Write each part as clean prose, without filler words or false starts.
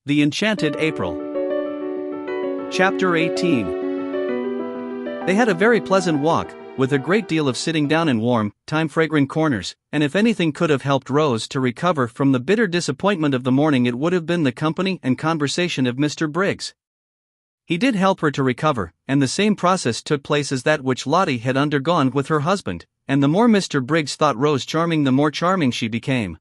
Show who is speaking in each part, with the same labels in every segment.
Speaker 1: The Enchanted April. Chapter 18. They had a very pleasant walk, with a great deal of sitting down in warm, time-fragrant corners, and if anything could have helped Rose to recover from the bitter disappointment of the morning, it would have been the company and conversation of Mr. Briggs. He did help her to recover, and the same process took place as that which Lottie had undergone with her husband, and the more Mr. Briggs thought Rose charming, the more charming she became.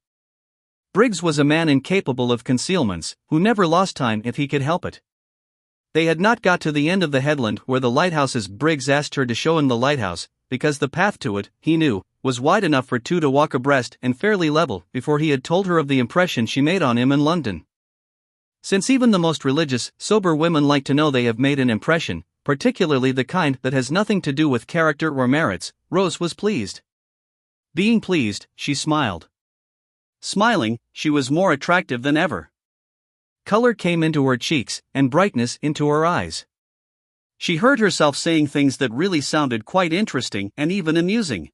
Speaker 1: Briggs was a man incapable of concealments, who never lost time if he could help it. They had not got to the end of the headland where the lighthouse is. Briggs asked her to show him the lighthouse, because the path to it, he knew, was wide enough for two to walk abreast and fairly level, before he had told her of the impression she made on him in London. Since even the most religious, sober women like to know they have made an impression, particularly the kind that has nothing to do with character or merits, Rose was pleased. Being pleased, she smiled. Smiling, she was more attractive than ever. Color came into her cheeks, and brightness into her eyes. She heard herself saying things that really sounded quite interesting and even amusing.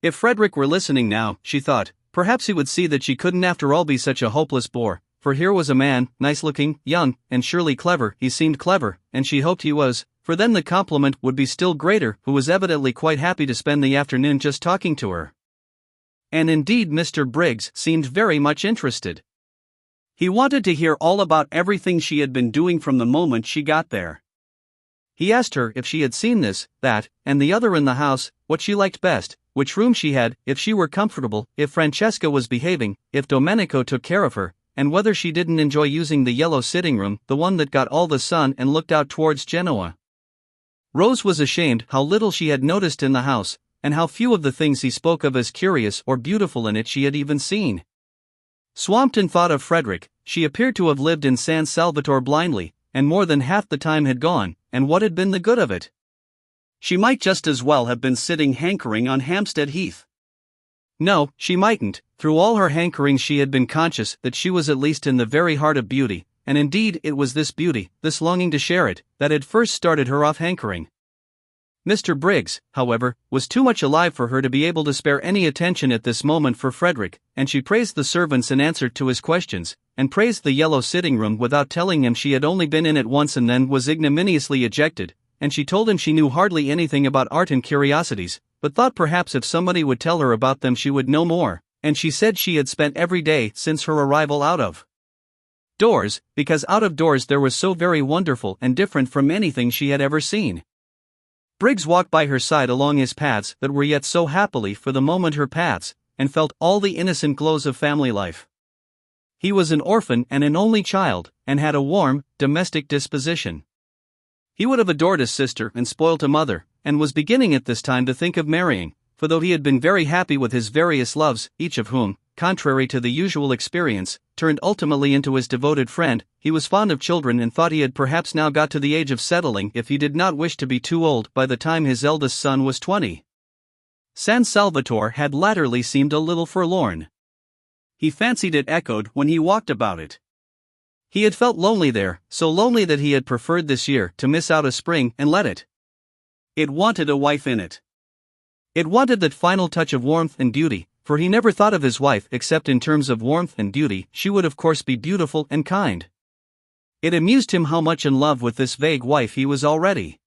Speaker 1: If Frederick were listening now, she thought, perhaps he would see that she couldn't after all be such a hopeless bore, for here was a man, nice-looking, young, and surely clever. He seemed clever, and she hoped he was, for then the compliment would be still greater, who was evidently quite happy to spend the afternoon just talking to her. And indeed Mr. Briggs seemed very much interested. He wanted to hear all about everything she had been doing from the moment she got there. He asked her if she had seen this, that, and the other in the house, what she liked best, which room she had, if she were comfortable, if Francesca was behaving, if Domenico took care of her, and whether she didn't enjoy using the yellow sitting room, the one that got all the sun and looked out towards Genoa. Rose was ashamed how little she had noticed in the house, and how few of the things he spoke of as curious or beautiful in it she had even seen. Swamped in thought of Frederick, she appeared to have lived in San Salvatore blindly, and more than half the time had gone, and what had been the good of it? She might just as well have been sitting hankering on Hampstead Heath. No, she mightn't. Through all her hankerings she had been conscious that she was at least in the very heart of beauty, and indeed it was this beauty, this longing to share it, that had first started her off hankering. Mr. Briggs, however, was too much alive for her to be able to spare any attention at this moment for Frederick, and she praised the servants in answer to his questions, and praised the yellow sitting room without telling him she had only been in it once and then was ignominiously ejected, and she told him she knew hardly anything about art and curiosities, but thought perhaps if somebody would tell her about them she would know more, and she said she had spent every day since her arrival out of doors, because out of doors there was so very wonderful and different from anything she had ever seen. Briggs walked by her side along his paths that were yet so happily for the moment her paths, and felt all the innocent glows of family life. He was an orphan and an only child, and had a warm, domestic disposition. He would have adored his sister and spoilt a mother, and was beginning at this time to think of marrying, for though he had been very happy with his various loves, each of whom, contrary to the usual experience, turned ultimately into his devoted friend, he was fond of children and thought he had perhaps now got to the age of settling if he did not wish to be too old by the time his eldest son was 20. San Salvatore had latterly seemed a little forlorn. He fancied it echoed when he walked about it. He had felt lonely there, so lonely that he had preferred this year to miss out a spring and let it. It wanted a wife in it. It wanted that final touch of warmth and beauty, for he never thought of his wife except in terms of warmth and beauty. She would of course be beautiful and kind. It amused him how much in love with this vague wife he was already.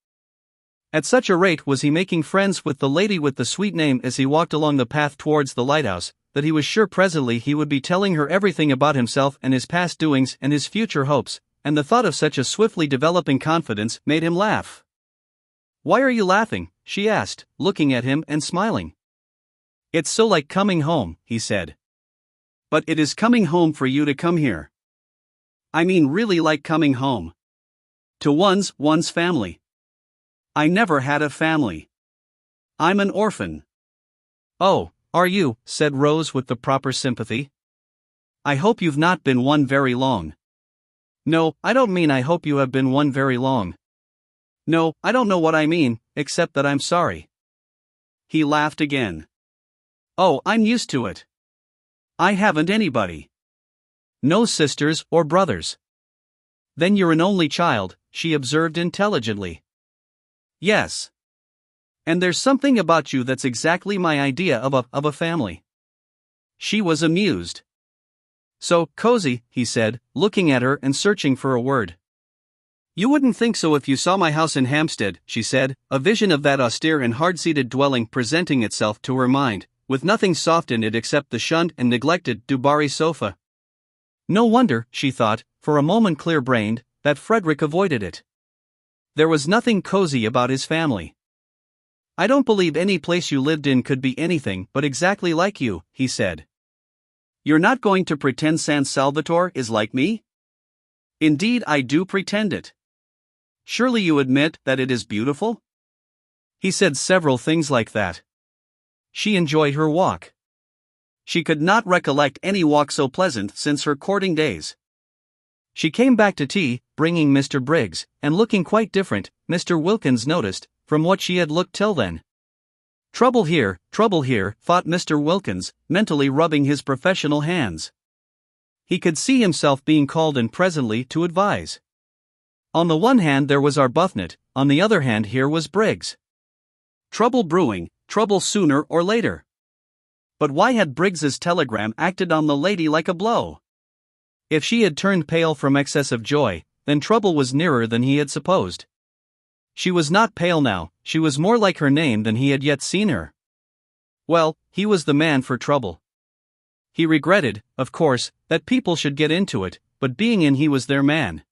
Speaker 1: At such a rate was he making friends with the lady with the sweet name as he walked along the path towards the lighthouse, that he was sure presently he would be telling her everything about himself and his past doings and his future hopes, and the thought of such a swiftly developing confidence made him laugh. "Why are you laughing?" she asked, looking at him and smiling. "It's so like coming home," he said. "But it is coming home for you to come here. I mean really like coming home. To one's family. I never had a family. I'm an orphan." "Oh, are you?" said Rose with the proper sympathy. "I hope you've not been one very long." "No, I don't mean I hope you have been one very long. No, I don't know what I mean, except that I'm sorry." He laughed again. "Oh, I'm used to it. I haven't anybody. No sisters or brothers." "Then you're an only child," she observed intelligently. "Yes. And there's something about you that's exactly my idea of a family." She was amused. So cozy, he said, looking at her and searching for a word. You wouldn't think so if you saw my house in Hampstead, she said, a vision of that austere and hard-seated dwelling presenting itself to her mind, with nothing soft in it except the shunned and neglected Dubarry sofa. No wonder, she thought, for a moment clear-brained, that Frederick avoided it. There was nothing cozy about his family. I don't believe any place you lived in could be anything but exactly like you, he said. You're not going to pretend San Salvatore is like me? Indeed, I do pretend it. Surely you admit that it is beautiful? He said several things like that. She enjoyed her walk. She could not recollect any walk so pleasant since her courting days. She came back to tea, bringing Mr. Briggs, and looking quite different, Mr. Wilkins noticed, from what she had looked till then. Trouble here, thought Mr. Wilkins, mentally rubbing his professional hands. He could see himself being called in presently to advise. On the one hand there was Arbuthnot, on the other hand here was Briggs. Trouble brewing, trouble sooner or later. But why had Briggs's telegram acted on the lady like a blow? If she had turned pale from excess of joy, then trouble was nearer than he had supposed. She was not pale now, she was more like her name than he had yet seen her. Well, he was the man for trouble. He regretted, of course, that people should get into it, but being in he was their man.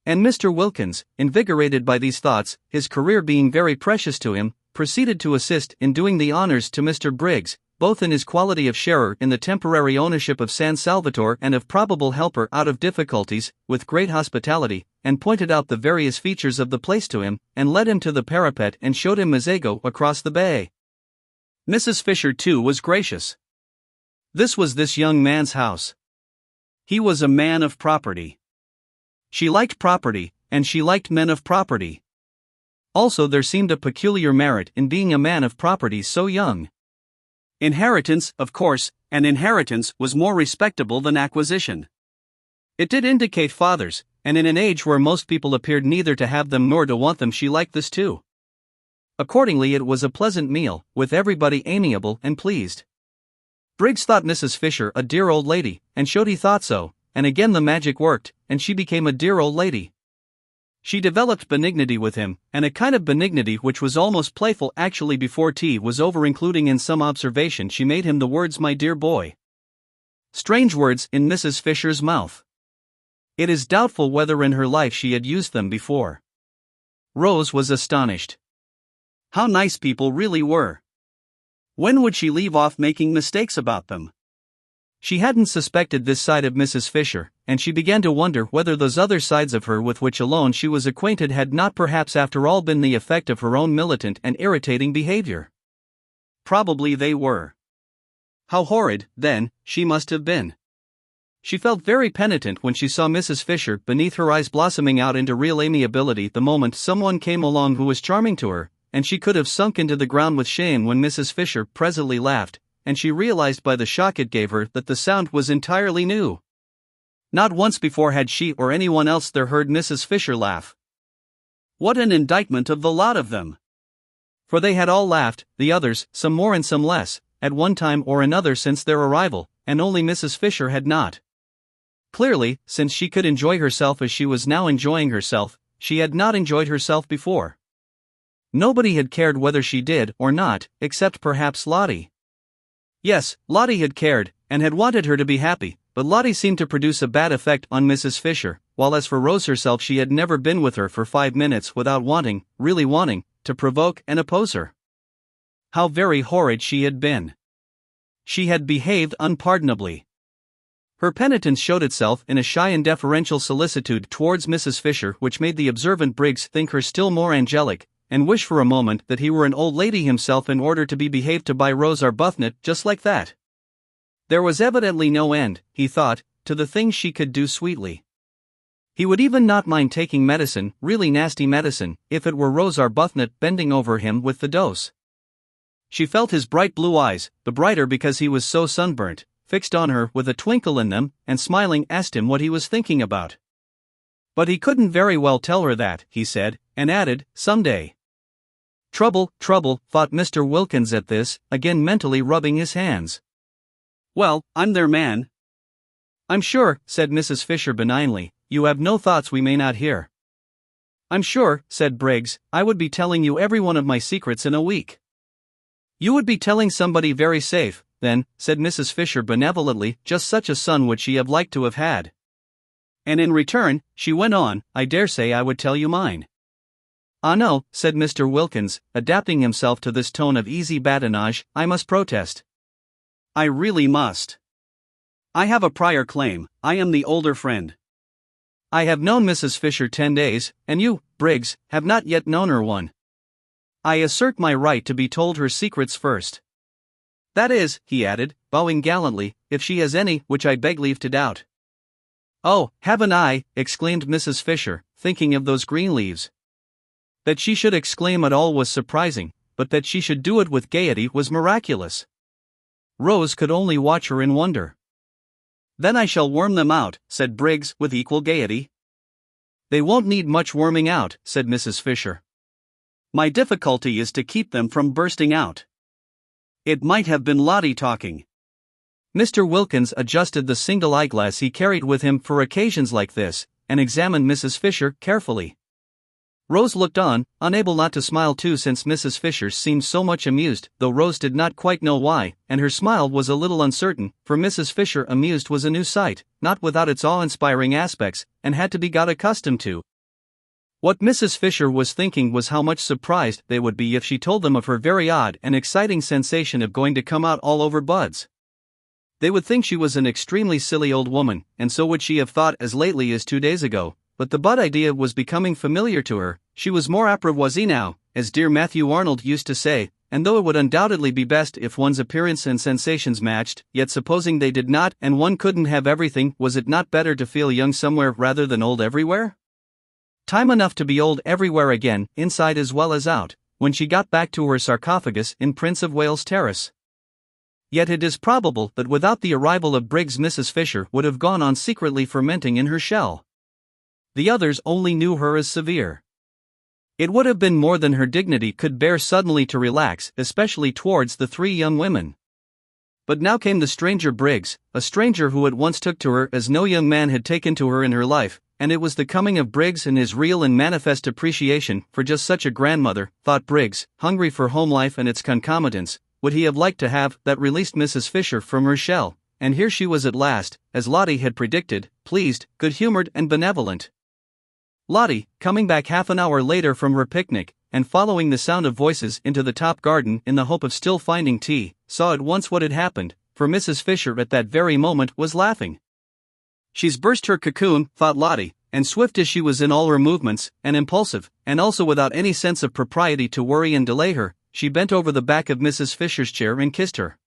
Speaker 1: And Mr. Wilkins, invigorated by these thoughts, his career being very precious to him, proceeded to assist in doing the honors to Mr. Briggs, both in his quality of sharer in the temporary ownership of San Salvatore and of probable helper out of difficulties, with great hospitality, and pointed out the various features of the place to him, and led him to the parapet and showed him Mazago across the bay. Mrs. Fisher too was gracious. This was this young man's house. He was a man of property. She liked property, and she liked men of property. Also there seemed a peculiar merit in being a man of property so young. Inheritance, of course, and inheritance was more respectable than acquisition. It did indicate fathers, and in an age where most people appeared neither to have them nor to want them, she liked this too. Accordingly it was a pleasant meal, with everybody amiable and pleased. Briggs thought Mrs. Fisher a dear old lady, and showed he thought so, and again the magic worked, and she became a dear old lady. She developed benignity with him, and a kind of benignity which was almost playful actually before tea was over, including in some observation she made him the words "my dear boy." Strange words in Mrs. Fisher's mouth. It is doubtful whether in her life she had used them before. Rose was astonished. How nice people really were. When would she leave off making mistakes about them? She hadn't suspected this side of Mrs. Fisher, and she began to wonder whether those other sides of her with which alone she was acquainted had not perhaps after all been the effect of her own militant and irritating behavior. Probably they were. How horrid, then, she must have been. She felt very penitent when she saw Mrs. Fisher beneath her eyes blossoming out into real amiability the moment someone came along who was charming to her, and she could have sunk into the ground with shame when Mrs. Fisher presently laughed, and she realized by the shock it gave her that the sound was entirely new. Not once before had she or anyone else there heard Mrs. Fisher laugh. What an indictment of the lot of them! For they had all laughed, the others, some more and some less, at one time or another since their arrival, and only Mrs. Fisher had not. Clearly, since she could enjoy herself as she was now enjoying herself, she had not enjoyed herself before. Nobody had cared whether she did or not, except perhaps Lottie. Yes, Lottie had cared, and had wanted her to be happy, but Lottie seemed to produce a bad effect on Mrs. Fisher, while as for Rose herself she had never been with her for 5 minutes without wanting, really wanting, to provoke and oppose her. How very horrid she had been. She had behaved unpardonably. Her penitence showed itself in a shy and deferential solicitude towards Mrs. Fisher which made the observant Briggs think her still more angelic, and wish for a moment that he were an old lady himself in order to be behaved to by Rose Arbuthnot just like that. There was evidently no end, he thought, to the things she could do sweetly. He would even not mind taking medicine, really nasty medicine, if it were Rose Arbuthnot bending over him with the dose. She felt his bright blue eyes, the brighter because he was so sunburnt, fixed on her with a twinkle in them, and smiling asked him what he was thinking about. But he couldn't very well tell her that, he said, and added, "Someday." Trouble, thought Mr. Wilkins at this, again mentally rubbing his hands. Well, I'm their man. "I'm sure," said Mrs. Fisher benignly, "you have no thoughts we may not hear." "I'm sure," said Briggs, "I would be telling you every one of my secrets in a week." "You would be telling somebody very safe, then," said Mrs. Fisher benevolently. Just such a son would she have liked to have had. "And in return," she went on, "I dare say I would tell you mine." "Ah no," said Mr. Wilkins, adapting himself to this tone of easy badinage, "I must protest. I really must. I have a prior claim. I am the older friend. I have known Mrs. Fisher 10 days, and you, Briggs, have not yet known her one. I assert my right to be told her secrets first. That is," he added, bowing gallantly, "if she has any which I beg leave to doubt." "Oh, haven't I?" exclaimed Mrs. Fisher, thinking of those green leaves. That she should exclaim at all was surprising, but that she should do it with gaiety was miraculous. Rose could only watch her in wonder. "Then I shall worm them out," said Briggs with equal gaiety. "They won't need much worming out," said Mrs. Fisher. "My difficulty is to keep them from bursting out." It might have been Lottie talking. Mr. Wilkins adjusted the single eyeglass he carried with him for occasions like this, and examined Mrs. Fisher carefully. Rose looked on, unable not to smile too, since Mrs. Fisher seemed so much amused, though Rose did not quite know why, and her smile was a little uncertain, for Mrs. Fisher amused was a new sight, not without its awe-inspiring aspects, and had to be got accustomed to. What Mrs. Fisher was thinking was how much surprised they would be if she told them of her very odd and exciting sensation of going to come out all over buds. They would think she was an extremely silly old woman, and so would she have thought as lately as 2 days ago, but the bud idea was becoming familiar to her. She was more apprivoisée now, as dear Matthew Arnold used to say, and though it would undoubtedly be best if one's appearance and sensations matched, yet supposing they did not and one couldn't have everything, was it not better to feel young somewhere rather than old everywhere? Time enough to be old everywhere again, inside as well as out, when she got back to her sarcophagus in Prince of Wales Terrace. Yet it is probable that without the arrival of Briggs Mrs. Fisher would have gone on secretly fermenting in her shell. The others only knew her as severe. It would have been more than her dignity could bear suddenly to relax, especially towards the 3 young women. But now came the stranger Briggs, a stranger who at once took to her as no young man had taken to her in her life, and it was the coming of Briggs and his real and manifest appreciation for just such a grandmother, thought Briggs, hungry for home life and its concomitants, would he have liked to have, that released Mrs. Fisher from her shell, and here she was at last, as Lottie had predicted, pleased, good-humored and benevolent. Lottie, coming back half an hour later from her picnic, and following the sound of voices into the top garden in the hope of still finding tea, saw at once what had happened, for Mrs. Fisher at that very moment was laughing. "She's burst her cocoon," thought Lottie, and swift as she was in all her movements, and impulsive, and also without any sense of propriety to worry and delay her, she bent over the back of Mrs. Fisher's chair and kissed her.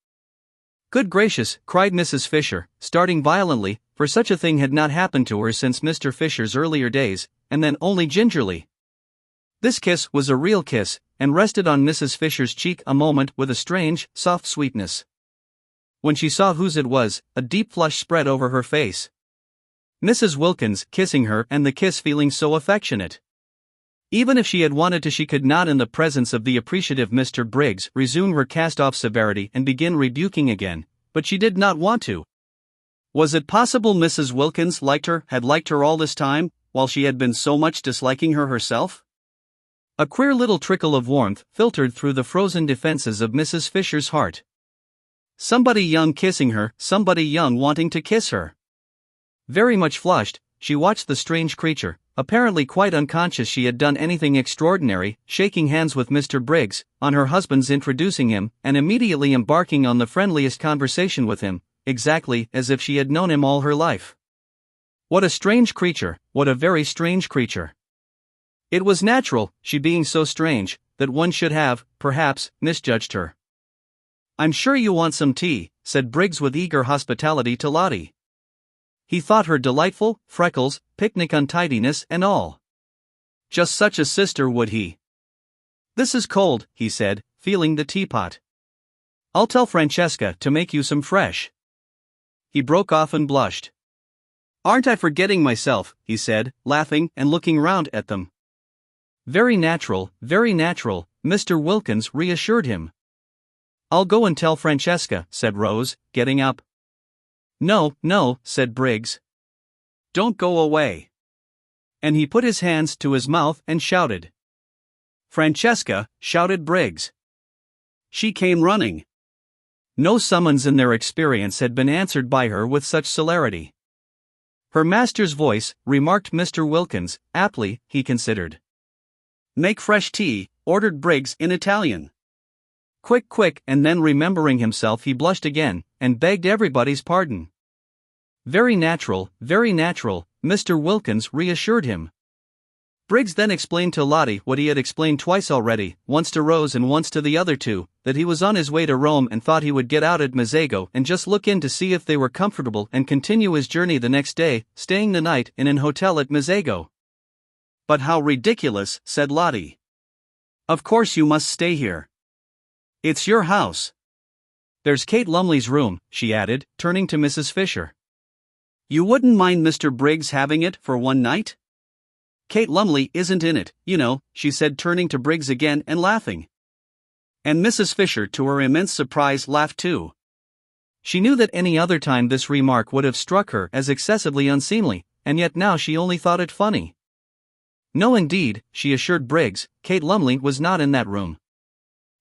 Speaker 1: "Good gracious," cried Mrs. Fisher, starting violently, for such a thing had not happened to her since Mr. Fisher's earlier days, and then only gingerly. This kiss was a real kiss, and rested on Mrs. Fisher's cheek a moment with a strange, soft sweetness. When she saw whose it was, a deep flush spread over her face. Mrs. Wilkins kissing her, and the kiss feeling so affectionate. Even if she had wanted to, she could not, in the presence of the appreciative Mr. Briggs, resume her cast-off severity and begin rebuking again, but she did not want to. Was it possible Mrs. Wilkins had liked her all this time, while she had been so much disliking her herself? A queer little trickle of warmth filtered through the frozen defenses of Mrs. Fisher's heart. Somebody young kissing her, somebody young wanting to kiss her. Very much flushed, she watched the strange creature, apparently quite unconscious she had done anything extraordinary, shaking hands with Mr. Briggs, on her husband's introducing him, and immediately embarking on the friendliest conversation with him, exactly as if she had known him all her life. What a strange creature, what a very strange creature. It was natural, she being so strange, that one should have, perhaps, misjudged her. "I'm sure you want some tea," said Briggs with eager hospitality to Lottie. He thought her delightful, freckles, picnic untidiness and all. Just such a sister would he. "This is cold," he said, feeling the teapot. "I'll tell Francesca to make you some fresh." He broke off and blushed. "Aren't I forgetting myself?" he said, laughing and looking round at them. Very natural, Mr. Wilkins reassured him. "I'll go and tell Francesca," said Rose, getting up. "No, no," said Briggs. "Don't go away." And he put his hands to his mouth and shouted. "Francesca," shouted Briggs. She came running. No summons in their experience had been answered by her with such celerity. "Her master's voice," remarked Mr. Wilkins, aptly, he considered. "Make fresh tea," ordered Briggs in Italian. "Quick, quick," and then remembering himself he blushed again, and begged everybody's pardon. Very natural, Mr. Wilkins reassured him. Briggs then explained to Lottie what he had explained twice already, once to Rose and once to the other two, that he was on his way to Rome and thought he would get out at Mezzago and just look in to see if they were comfortable and continue his journey the next day, staying the night in an hotel at Mezzago. "But how ridiculous," said Lottie. "Of course you must stay here. It's your house. There's Kate Lumley's room," she added, turning to Mrs. Fisher. "You wouldn't mind Mr. Briggs having it for one night? Kate Lumley isn't in it, you know," she said, turning to Briggs again and laughing. And Mrs. Fisher, to her immense surprise, laughed too. She knew that any other time this remark would have struck her as excessively unseemly, and yet now she only thought it funny. No indeed, she assured Briggs, Kate Lumley was not in that room.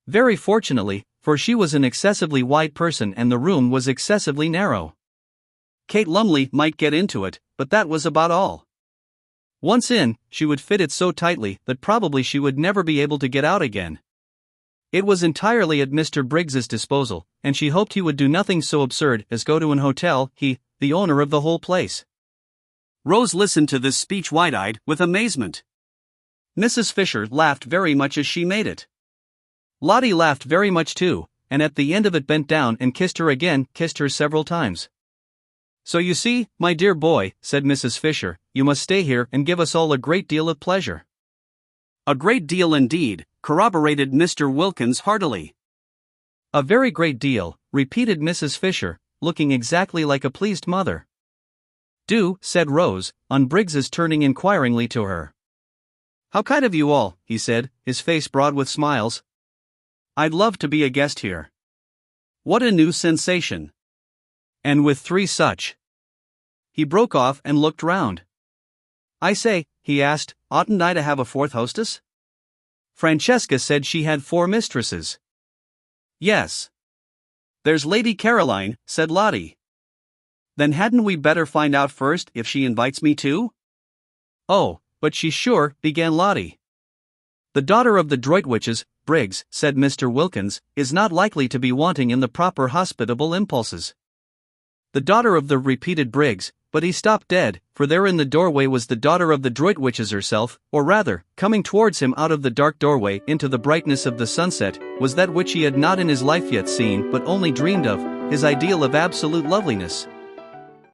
Speaker 1: Very fortunately, for she was an excessively wide person and the room was excessively narrow. Kate Lumley might get into it, but that was about all. Once in, she would fit it so tightly that probably she would never be able to get out again. It was entirely at Mr. Briggs's disposal, and she hoped he would do nothing so absurd as go to an hotel, he, the owner of the whole place. Rose listened to this speech wide-eyed with amazement. Mrs. Fisher laughed very much as she made it. Lottie laughed very much too, and at the end of it bent down and kissed her several times. "So you see, my dear boy," said Mrs. Fisher, "you must stay here and give us all a great deal of pleasure." "A great deal indeed," corroborated Mr. Wilkins heartily. "A very great deal," repeated Mrs. Fisher, looking exactly like a pleased mother. "Do," said Rose, on Briggs's turning inquiringly to her. "How kind of you all," he said, his face broad with smiles. "I'd love to be a guest here. What a new sensation. And with three such—" He broke off and looked round. "I say," he asked, "oughtn't I to have a fourth hostess? Francesca said she had 4 mistresses." "Yes. There's Lady Caroline," said Lottie. "Then hadn't we better find out first if she invites me too?" "Oh, but she's sure," began Lottie. "The daughter of the Droitwiches, Briggs," said Mr. Wilkins, "is not likely to be wanting in the proper hospitable impulses." "The daughter of the," repeated Briggs, but he stopped dead, for there in the doorway was the daughter of the Droitwiches herself, or rather, coming towards him out of the dark doorway into the brightness of the sunset, was that which he had not in his life yet seen but only dreamed of, his ideal of absolute loveliness.